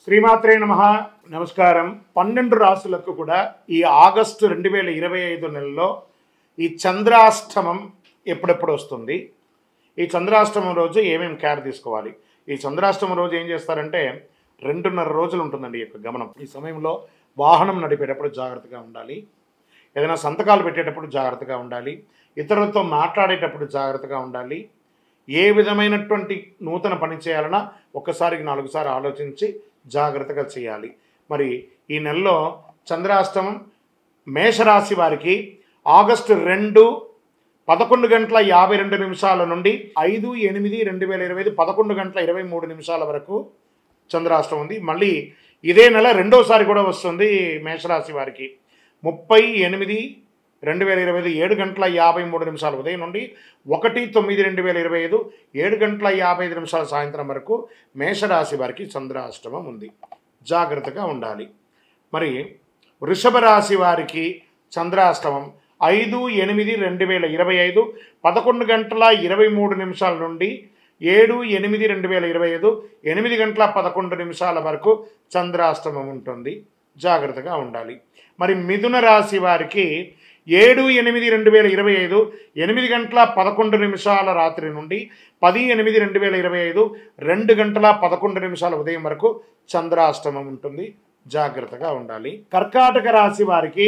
శ్రీమాత్రే నమః. నమస్కారం. 12 రాశులకు కూడా ఈ ఆగస్టు 2025 నెలలో ఈ చంద్రాష్టమం ఎప్పుడెప్పుడు వస్తుంది, ఈ చంద్రాష్టమం రోజు ఏమేమి కేర్ తీసుకోవాలి, ఈ చంద్రాష్టమం రోజు ఏం చేస్తారంటే 2.5 రోజులు ఉంటుందండి ఈ యొక్క గమనం. ఈ సమయంలో వాహనం నడిపేటప్పుడు జాగ్రత్తగా ఉండాలి, ఏదైనా సంతకాలు పెట్టేటప్పుడు జాగ్రత్తగా ఉండాలి, ఇతరులతో మాట్లాడేటప్పుడు జాగ్రత్తగా ఉండాలి. ఏ విధమైనటువంటి నూతన పని చేయాలన్నా ఒక్కసారికి 4 సార్లు ఆలోచించి జాగ్రత్తగా చేయాలి. మరి ఈ నెలలో చంద్రాష్టమం మేషరాశి వారికి ఆగస్టు 2 11 గంటల 52 నిమిషాల నుండి 5/8/2025 11 గంటల 23 నిమిషాల వరకు చంద్రాష్టమం ఉంది. మళ్ళీ ఇదే నెల రెండోసారి కూడా వస్తుంది మేషరాశి వారికి 30/8/2025 7 గంటల 53 నిమిషాలు ఉదయం నుండి 1/9/2025 7 గంటల 55 నిమిషాల సాయంత్రం వరకు మేషరాశి వారికి చంద్రాష్టమం ఉంది. జాగ్రత్తగా ఉండాలి. మరి వృషభ రాశి వారికి చంద్రాష్టమం 5/8/2025 11 గంటల 23 నిమిషాల నుండి 7/8/2025 8 గంటల 11 నిమిషాల వరకు చంద్రాష్టమం ఉంటుంది. జాగ్రత్తగా ఉండాలి. మరి మిథున రాశి వారికి 7/8/2025 8 గంటల 11 నిమిషాల రాత్రి నుండి 10/8/2025 2 గంటల 11 నిమిషాల ఉదయం వరకు చంద్రాష్టమం ఉంటుంది. జాగ్రత్తగా ఉండాలి. కర్కాటక రాశి వారికి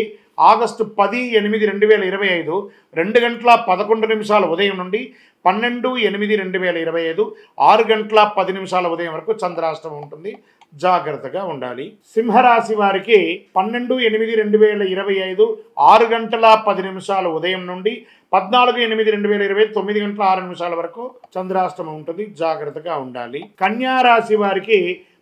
ఆగస్టు 10/8/2025 2 గంటల 11 నిమిషాల ఉదయం నుండి 12/8/2025 6 గంటల 10 నిమిషాల ఉదయం వరకు చంద్రాష్టమం ఉంటుంది. జాగ్రత్తగా ఉండాలి. సింహరాశి వారికి 12/8/2025 6 గంటల 10 నిమిషాల ఉదయం నుండి 14/8/2025 9 గంటల 6 నిమిషాల వరకు చంద్రాష్టమం ఉంటుంది. జాగ్రత్తగా ఉండాలి. కన్యా రాశి వారికి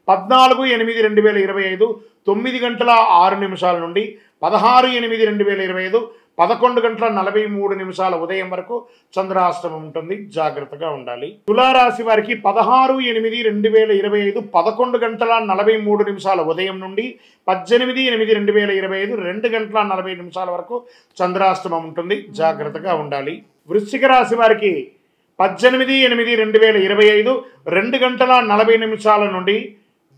14/8/2025 9 గంటల 6 నిమిషాల నుండి 16/8/2025 11 గంటల 43 నిమిషాల ఉదయం వరకు చంద్రాష్టమం ఉంటుంది. జాగ్రత్తగా ఉండాలి. తులారాశి వారికి 16/8/2025 11 గంటల 43 నిమిషాల ఉదయం నుండి 18/8/2025 2 గంటల 40 నిమిషాల వరకు చంద్రాష్టమం ఉంటుంది. జాగ్రత్తగా ఉండాలి. వృశ్చిక రాశి వారికి 18/8/2025 2 గంటల 40 నిమిషాల నుండి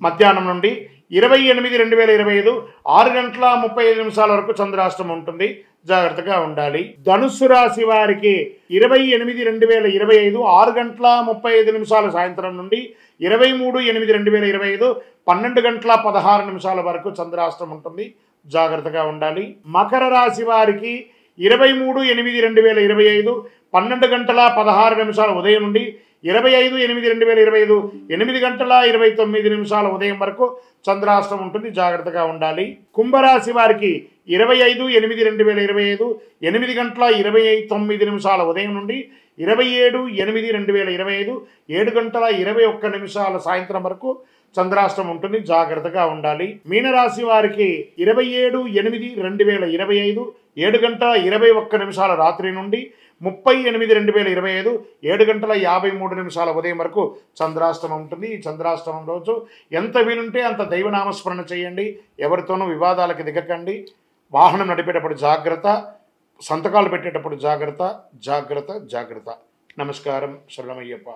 మధ్యాహ్నం నుండి 20/8/2025 6 గంటల 35 నిమిషాల వరకు చంద్రాష్టమం ఉంటుంది. జాగ్రత్తగా ఉండాలి. ధనుస్సు రాశి వారికి 20/8/2025 6 గంటల 35 నిమిషాల సాయంత్రం నుండి 23/8/2025 12 గంటల 16 నిమిషాల వరకు చంద్రాష్టమం ఉంటుంది. జాగ్రత్తగా ఉండాలి. మకర రాశి వారికి 23/8/2025 12 గంటల 16 నిమిషాల ఉదయం నుండి 25/8/2025 8 గంటల 29 నిమిషాల ఉదయం వరకు చంద్రాష్టమం ఉంటుంది. జాగ్రత్తగా ఉండాలి. కుంభరాశి వారికి 25/8/2025 8 గంటల 29 నిమిషాల ఉదయం నుండి 27/8/2025 7 గంటల 21 నిమిషాల సాయంత్రం వరకు చంద్రాష్టమం ఉంటుంది. జాగ్రత్తగా ఉండాలి. మీనరాశి వారికి 27/8/2025 7 గంటల 21 నిమిషాల రాత్రి నుండి 30/8/2025 7 గంటల 53 నిమిషాల ఉదయం వరకు చంద్రాష్టమం ఉంటుంది. ఈ చంద్రాష్టమం రోజు ఎంత వీలుంటే అంత దైవనామస్మరణ చేయండి. ఎవరితోనూ వివాదాలకు దిగకండి. వాహనం నడిపేటప్పుడు జాగ్రత్త, సంతకాలు పెట్టేటప్పుడు జాగ్రత్త. జాగ్రత్త జాగ్రత్త. నమస్కారం. శరణమయ్యప్ప.